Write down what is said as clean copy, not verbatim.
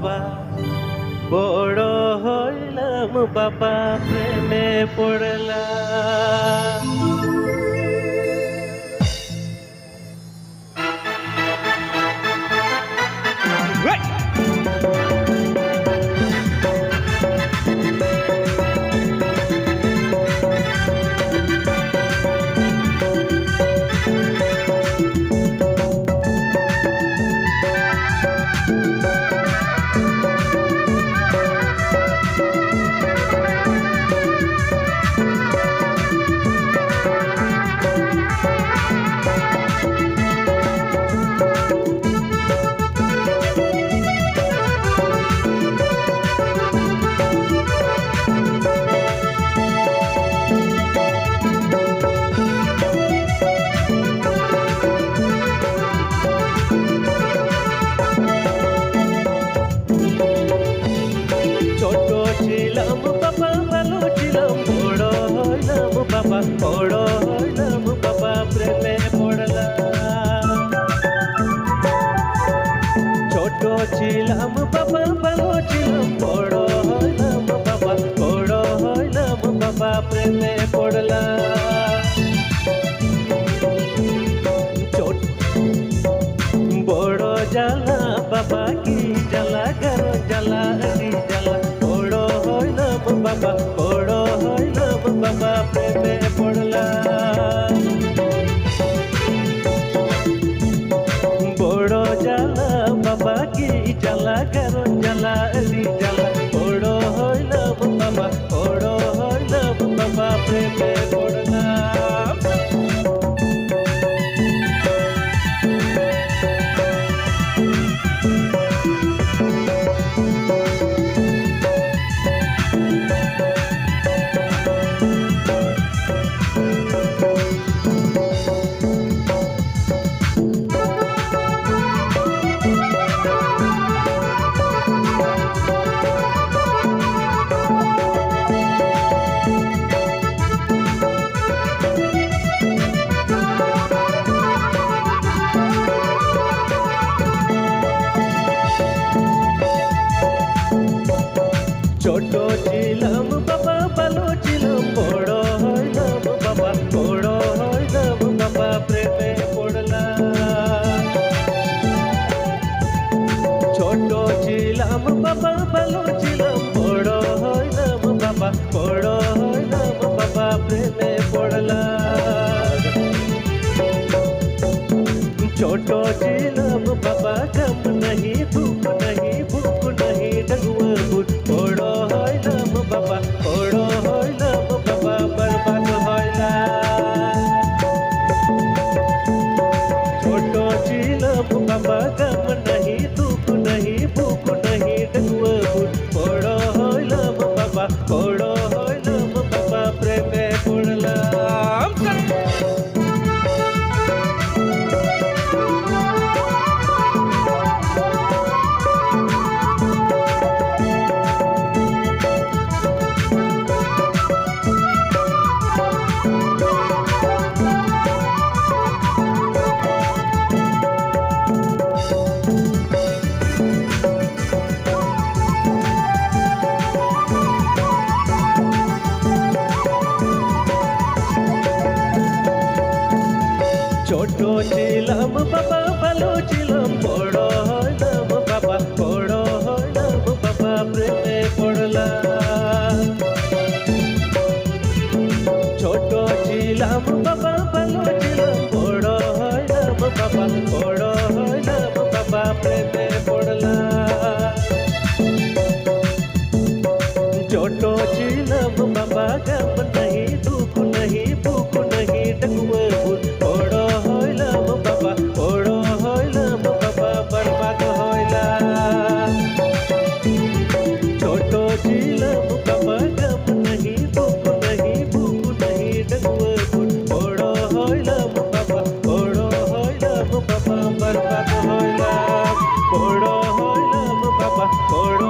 বাবা বড় হইলাম বাবা প্রেমে পড়লাম। ছিলাম বাবা ভালো ছিলাম বড় হইলাম বাবা বড় হইলাম বাবা প্রেমে পড়লাম। ছোট ছিলাম বাবা ভালো ছিলাম বড় হইলাম বাবা বড় হইলাম বাবা প্রেমে পড়লাম। বড় জ্বালা বাবা কি জ্বালা গর জ্বালা জ্বালা বাবা বড় হইলাম বাবা প্রেমে পড়লাম। বড় জ্বালা বাবা কি জ্বালা কারণ জ্বালা জ্বালা বড় হইলাম বাবা বড় হইলাম বাবা প্রেমে পড়লাম। ছোট ছিলাম বাবা ভালো ছিলাম বড় হইলাম বাবা বড় হইলাম বাবা প্রেমে পড়লাম। ছোট ছিলাম বাবা ভালো ছিলাম বড় হইলাম বাবা বড় হইলাম বাবা প্রেমে পড়লাম। ছোট ছিলাম বাবা গম नहीं दुख नहीं भूख नहीं डगुआ बुट बड़ हইলাম बाबा बड़ हইলাম बाबा बर्बाद हইলাम। ছোট ছিলাম बाबा गम नहीं दुख नहीं भूख नहीं डगुआ बुट बड़ हইলাম बाबा बड़ हইলাम बाबा प्रेमे पड़लाम। ছোট ছিলাম বাবা ভালো ছিলাম বড় হইলাম বাবা বড় হইলাম বাবা প্রেমে পড়লাম। ছোট ছিলাম বাবা ভালো ছিলাম বড় হইলাম বাবা বড় হইলাম বাবা প্রেমে পড়লাম। ছোট ছিলাম বাবা গম नहीं दुख नहीं भूख नहीं डगुआ बुट बड़ হইলাম বাবা বড় হইলাম বাবা বরবাদ হইলাম। ছোট ছিলাম বাবা গম नहीं दुख नहीं भूख नहीं डगुआ बुट बड़ হইলাম বাবা বড় হইলাম বাবা বরবাদ হইলাম। বড় হইলাম বাবা বড়